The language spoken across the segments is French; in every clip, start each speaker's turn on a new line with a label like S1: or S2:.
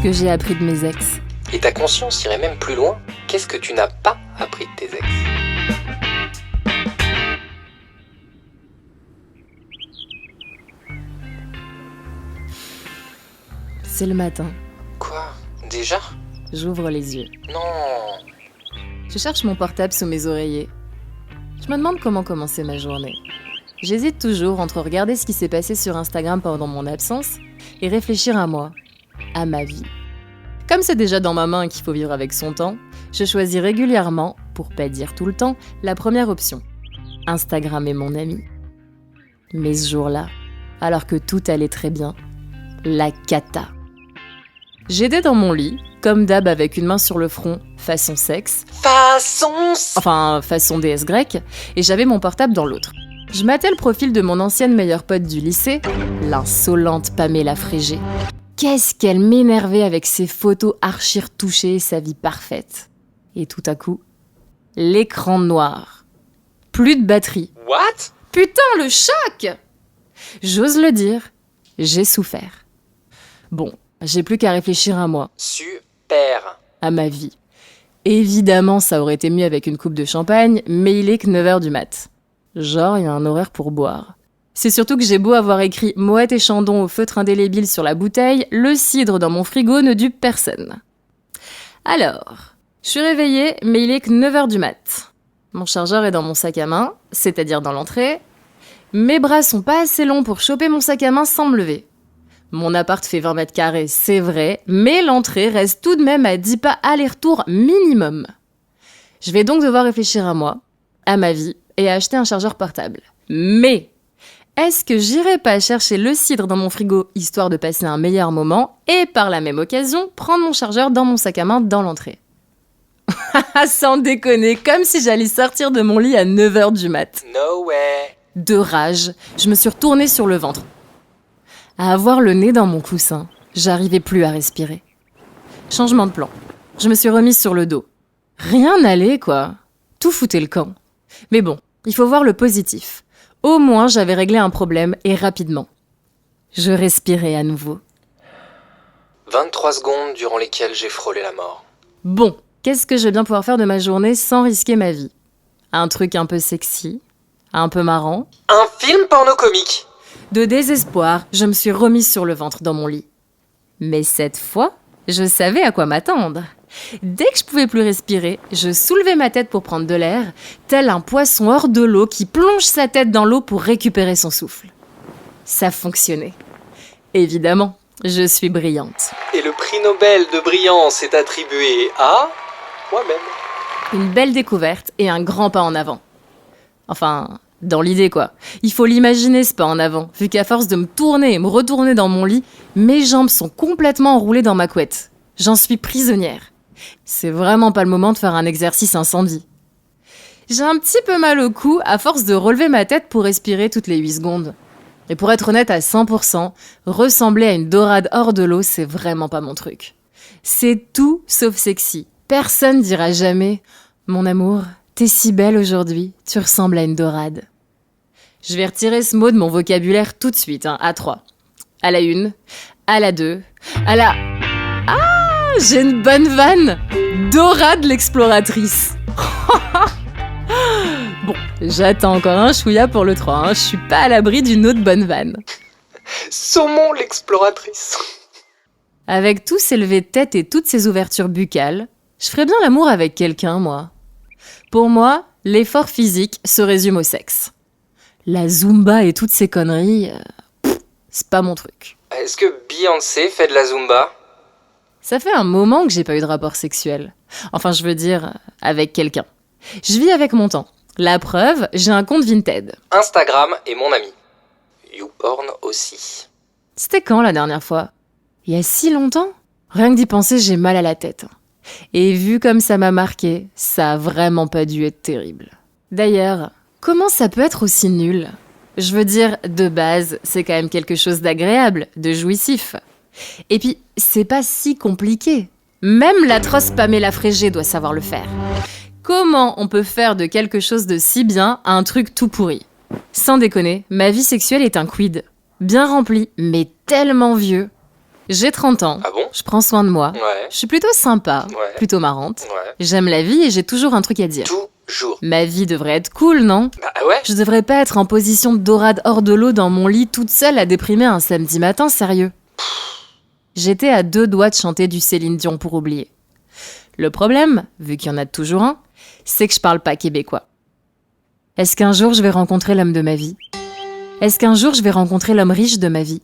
S1: que j'ai appris de mes ex.
S2: Et ta conscience irait même plus loin. Qu'est-ce que tu n'as pas appris de tes ex?
S1: C'est le matin.
S2: Quoi? Déjà?
S1: J'ouvre les yeux.
S2: Non.
S1: Je cherche mon portable sous mes oreillers. Je me demande comment commencer ma journée. J'hésite toujours entre regarder ce qui s'est passé sur Instagram pendant mon absence et réfléchir à moi, à ma vie. Comme c'est déjà dans ma main et qu'il faut vivre avec son temps, je choisis régulièrement, pour pas dire tout le temps, la première option. Instagram est mon ami. Mais ce jour-là, alors que tout allait très bien, la cata. J'étais dans mon lit, comme d'hab avec une main sur le front, façon sexe. Façon déesse grecque, et j'avais mon portable dans l'autre. Je matais le profil de mon ancienne meilleure pote du lycée, l'insolente Pamela Frégé. Qu'est-ce qu'elle m'énervait avec ses photos archi retouchées et sa vie parfaite. Et tout à coup, l'écran noir. Plus de batterie.
S2: What?
S1: Putain, le choc! J'ose le dire, j'ai souffert. Bon, j'ai plus qu'à réfléchir à moi.
S2: Super.
S1: À ma vie. Évidemment, ça aurait été mieux avec une coupe de champagne, mais il est que 9h du mat. Genre, il y a un horaire pour boire. C'est surtout que j'ai beau avoir écrit Moët et Chandon au feutre indélébile sur la bouteille, le cidre dans mon frigo ne dupe personne. Alors, je suis réveillée, mais il est que 9h du mat. Mon chargeur est dans mon sac à main, c'est-à-dire dans l'entrée. Mes bras sont pas assez longs pour choper mon sac à main sans me lever. Mon appart fait 20 mètres carrés, c'est vrai, mais l'entrée reste tout de même à 10 pas aller-retour minimum. Je vais donc devoir réfléchir à moi, à ma vie, et à acheter un chargeur portable. Mais est-ce que j'irai pas chercher le cidre dans mon frigo, histoire de passer un meilleur moment, et par la même occasion, prendre mon chargeur dans mon sac à main dans l'entrée? Sans déconner, comme si j'allais sortir de mon lit à 9h du mat.
S2: No way.
S1: De rage, je me suis retournée sur le ventre. À avoir le nez dans mon coussin, j'arrivais plus à respirer. Changement de plan. Je me suis remise sur le dos. Rien n'allait, quoi. Tout foutait le camp. Mais bon, il faut voir le positif. Au moins, j'avais réglé un problème, et rapidement. Je respirais à nouveau.
S2: 23 secondes durant lesquelles j'ai frôlé la mort.
S1: Bon, qu'est-ce que je vais bien pouvoir faire de ma journée sans risquer ma vie? Un truc un peu sexy, un peu marrant.
S2: Un film porno comique.
S1: De désespoir, je me suis remise sur le ventre dans mon lit. Mais cette fois, je savais à quoi m'attendre. Dès que je pouvais plus respirer, je soulevais ma tête pour prendre de l'air, tel un poisson hors de l'eau qui plonge sa tête dans l'eau pour récupérer son souffle. Ça fonctionnait. Évidemment, je suis brillante.
S2: Et le prix Nobel de brillance est attribué à moi-même.
S1: Une belle découverte et un grand pas en avant. Enfin, dans l'idée quoi. Il faut l'imaginer ce pas en avant, vu qu'à force de me tourner et me retourner dans mon lit, mes jambes sont complètement enroulées dans ma couette. J'en suis prisonnière. C'est vraiment pas le moment de faire un exercice incendie. J'ai un petit peu mal au cou à force de relever ma tête pour respirer toutes les 8 secondes. Et pour être honnête à 100%, ressembler à une dorade hors de l'eau, c'est vraiment pas mon truc. C'est tout sauf sexy. Personne dira jamais « Mon amour, t'es si belle aujourd'hui, tu ressembles à une dorade. » Je vais retirer ce mot de mon vocabulaire tout de suite, à 3. À la 1, à la 2, à la... Ah, j'ai une bonne vanne! Dorade l'exploratrice. Bon, j'attends encore un chouïa pour le 3, je suis pas à l'abri d'une autre bonne vanne.
S2: Saumon l'exploratrice.
S1: Avec tous ces levés de tête et toutes ces ouvertures buccales, je ferais bien l'amour avec quelqu'un, moi. Pour moi, l'effort physique se résume au sexe. La Zumba et toutes ces conneries, c'est pas mon truc.
S2: Est-ce que Beyoncé fait de la Zumba?
S1: Ça fait un moment que j'ai pas eu de rapport sexuel. Enfin, je veux dire, avec quelqu'un. Je vis avec mon temps. La preuve, j'ai un compte Vinted.
S2: Instagram est mon ami. YouPorn aussi.
S1: C'était quand la dernière fois? Il y a si longtemps? Rien que d'y penser, j'ai mal à la tête. Et vu comme ça m'a marqué, ça a vraiment pas dû être terrible. D'ailleurs, comment ça peut être aussi nul? Je veux dire, de base, c'est quand même quelque chose d'agréable, de jouissif. Et puis, c'est pas si compliqué. Même l'atroce Pamela Frégé doit savoir le faire. Comment on peut faire de quelque chose de si bien un truc tout pourri? Sans déconner, ma vie sexuelle est un quid. Bien rempli, mais tellement vieux. J'ai 30 ans.
S2: Ah bon?
S1: Je prends soin de moi.
S2: Ouais.
S1: Je suis plutôt sympa,
S2: Ouais.
S1: plutôt marrante.
S2: Ouais.
S1: J'aime la vie et j'ai toujours un truc à dire.
S2: Toujours.
S1: Ma vie devrait être cool, non?
S2: Bah ouais.
S1: Je devrais pas être en position de dorade hors de l'eau dans mon lit toute seule à déprimer un samedi matin, sérieux. J'étais à 2 doigts de chanter du Céline Dion pour oublier. Le problème, vu qu'il y en a toujours un, c'est que je parle pas québécois. Est-ce qu'un jour je vais rencontrer l'homme de ma vie? Est-ce qu'un jour je vais rencontrer l'homme riche de ma vie?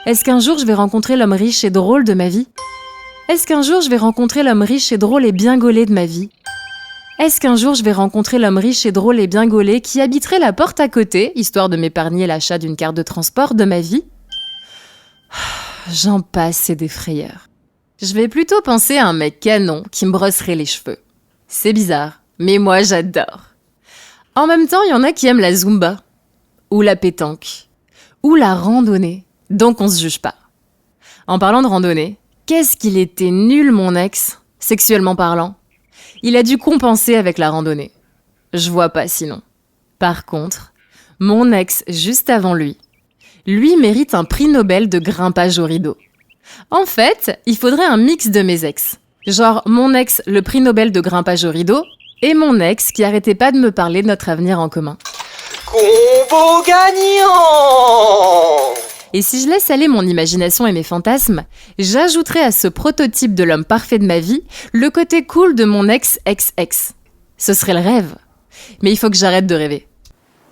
S1: Est-ce qu'un jour je vais rencontrer l'homme riche et drôle de ma vie? Est-ce qu'un jour je vais rencontrer l'homme riche et drôle et bien gaulé de ma vie? Est-ce qu'un jour je vais rencontrer l'homme riche et drôle et bien gaulé qui habiterait la porte à côté, histoire de m'épargner l'achat d'une carte de transport de ma vie? J'en passe et des frayeurs. Je vais plutôt penser à un mec canon qui me brosserait les cheveux. C'est bizarre, mais moi j'adore. En même temps, il y en a qui aiment la Zumba, ou la pétanque, ou la randonnée, donc on se juge pas. En parlant de randonnée, qu'est-ce qu'il était nul mon ex, sexuellement parlant. Il a dû compenser avec la randonnée. Je vois pas sinon. Par contre, mon ex juste avant lui mérite un prix Nobel de grimpage au rideau. En fait, il faudrait un mix de mes ex. Genre mon ex, le prix Nobel de grimpage au rideau, et mon ex qui arrêtait pas de me parler de notre avenir en commun.
S2: Combo gagnant!
S1: Et si je laisse aller mon imagination et mes fantasmes, j'ajouterai à ce prototype de l'homme parfait de ma vie le côté cool de mon ex-ex-ex. Ce serait le rêve. Mais il faut que j'arrête de rêver.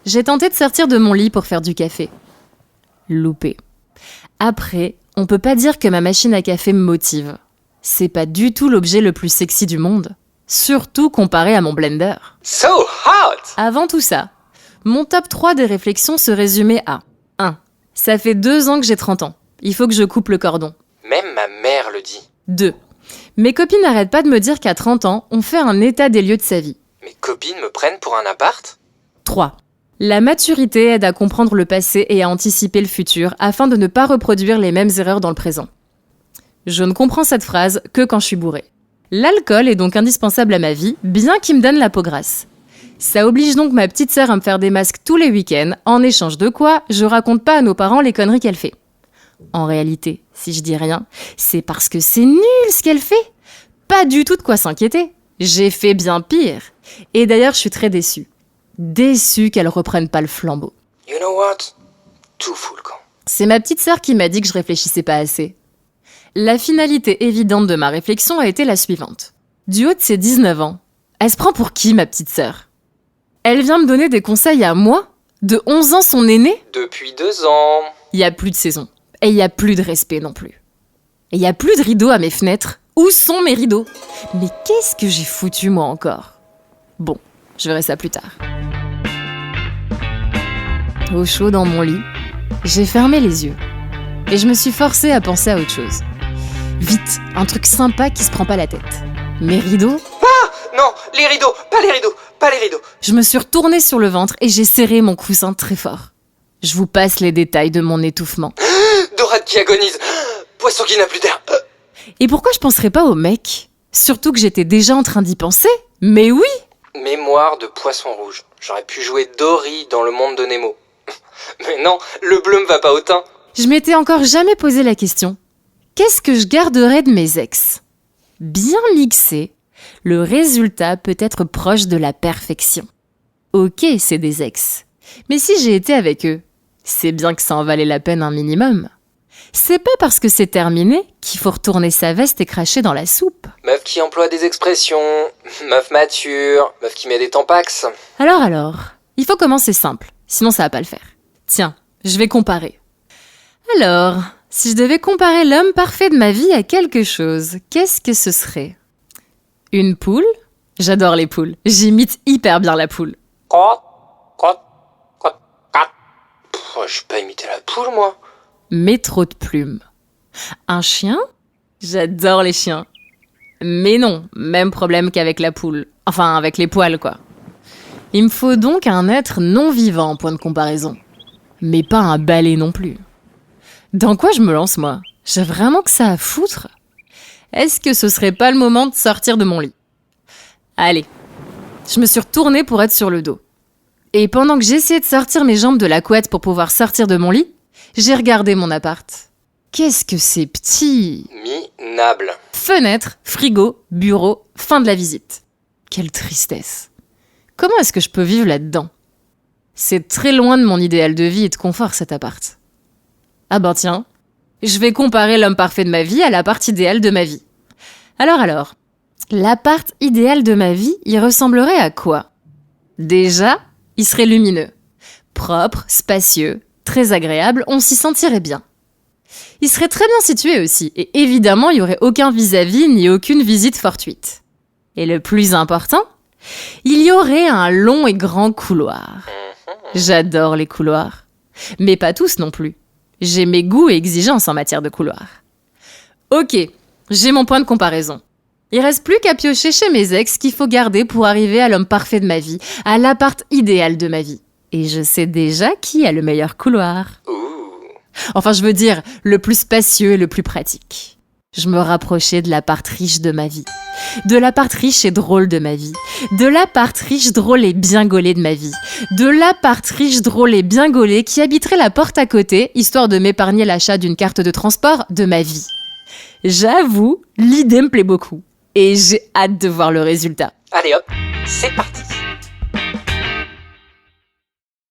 S1: J'ai tenté de sortir de mon lit pour faire du café. Loupé. Après, on peut pas dire que ma machine à café me motive. C'est pas du tout l'objet le plus sexy du monde. Surtout comparé à mon blender.
S2: So hot!
S1: Avant tout ça, mon top 3 des réflexions se résumait à 1. Ça fait 2 ans que j'ai 30 ans. Il faut que je coupe le cordon.
S2: Même ma mère le dit.
S1: 2. Mes copines n'arrêtent pas de me dire qu'à 30 ans, on fait un état des lieux de sa vie.
S2: Mes copines me prennent pour un appart?
S1: 3. La maturité aide à comprendre le passé et à anticiper le futur afin de ne pas reproduire les mêmes erreurs dans le présent. Je ne comprends cette phrase que quand je suis bourrée. L'alcool est donc indispensable à ma vie, bien qu'il me donne la peau grasse. Ça oblige donc ma petite sœur à me faire des masques tous les week-ends, en échange de quoi je raconte pas à nos parents les conneries qu'elle fait. En réalité, si je dis rien, c'est parce que c'est nul ce qu'elle fait. Pas du tout de quoi s'inquiéter. J'ai fait bien pire. Et d'ailleurs, je suis très déçue. Déçue qu'elle reprenne pas le flambeau.
S2: You know what? Tout fout le camp.
S1: C'est ma petite sœur qui m'a dit que je réfléchissais pas assez. La finalité évidente de ma réflexion a été la suivante. Du haut de ses 19 ans, elle se prend pour qui, ma petite sœur? Elle vient me donner des conseils à moi? De 11 ans, son aîné?
S2: Depuis 2 ans.
S1: Il y a plus de saison. Et il y a plus de respect non plus. Et il y a plus de rideaux à mes fenêtres. Où sont mes rideaux? Mais qu'est-ce que j'ai foutu moi encore? Bon, je verrai ça plus tard. Au chaud dans mon lit, j'ai fermé les yeux. Et je me suis forcée à penser à autre chose. Vite, un truc sympa qui se prend pas la tête. Mes rideaux?
S2: Non, les rideaux, pas les rideaux, pas les rideaux.
S1: Je me suis retournée sur le ventre et j'ai serré mon coussin très fort. Je vous passe les détails de mon étouffement.
S2: Dorade qui agonise. Poisson qui n'a plus d'air.
S1: Et pourquoi je penserais pas au mec? Surtout que j'étais déjà en train d'y penser. Mais oui!
S2: Mémoire de poisson rouge. J'aurais pu jouer Dory dans le monde de Nemo. Mais non, le bleu me va pas autant.
S1: Je m'étais encore jamais posé la question. Qu'est-ce que je garderais de mes ex? Bien mixé, le résultat peut être proche de la perfection. Ok, c'est des ex. Mais si j'ai été avec eux, c'est bien que ça en valait la peine un minimum. C'est pas parce que c'est terminé qu'il faut retourner sa veste et cracher dans la soupe.
S2: Meuf qui emploie des expressions, meuf mature, meuf qui met des tampax.
S1: Alors, il faut commencer simple, sinon ça va pas le faire. Tiens, je vais comparer. Alors, si je devais comparer l'homme parfait de ma vie à quelque chose, qu'est-ce que ce serait? Une poule? J'adore les poules, j'imite hyper bien la poule.
S2: Je vais pas imiter la poule, moi.
S1: Mais trop de plumes. Un chien? J'adore les chiens. Mais non, même problème qu'avec la poule. Enfin, avec les poils, quoi. Il me faut donc un être non vivant, point de comparaison. Mais pas un balai non plus. Dans quoi je me lance, moi? J'ai vraiment que ça à foutre? Est-ce que ce serait pas le moment de sortir de mon lit? Allez. Je me suis retournée pour être sur le dos. Et pendant que j'essayais de sortir mes jambes de la couette pour pouvoir sortir de mon lit, j'ai regardé mon appart. Qu'est-ce que c'est petit!
S2: Minable.
S1: Fenêtre, frigo, bureau, fin de la visite. Quelle tristesse. Comment est-ce que je peux vivre là-dedans? C'est très loin de mon idéal de vie et de confort, cet appart. Ah ben tiens, je vais comparer l'homme parfait de ma vie à l'appart idéal de ma vie. Alors, l'appart idéal de ma vie, il ressemblerait à quoi? Déjà, il serait lumineux. Propre, spacieux, très agréable, on s'y sentirait bien. Il serait très bien situé aussi, et évidemment, il n'y aurait aucun vis-à-vis ni aucune visite fortuite. Et le plus important, il y aurait un long et grand couloir. J'adore les couloirs. Mais pas tous non plus. J'ai mes goûts et exigences en matière de couloirs. Ok, j'ai mon point de comparaison. Il reste plus qu'à piocher chez mes ex qu'il faut garder pour arriver à l'homme parfait de ma vie, à l'appart idéal de ma vie. Et je sais déjà qui a le meilleur couloir. Enfin, je veux dire, le plus spacieux et le plus pratique. Je me rapprochais de l'appart riche de ma vie. De l'appart riche et drôle de ma vie. De l'appart riche, drôle et bien gaulé de ma vie. De l'appart riche, drôle et bien gaulé qui habiterait la porte à côté, histoire de m'épargner l'achat d'une carte de transport de ma vie. J'avoue, l'idée me plaît beaucoup. Et j'ai hâte de voir le résultat.
S2: Allez hop, c'est parti.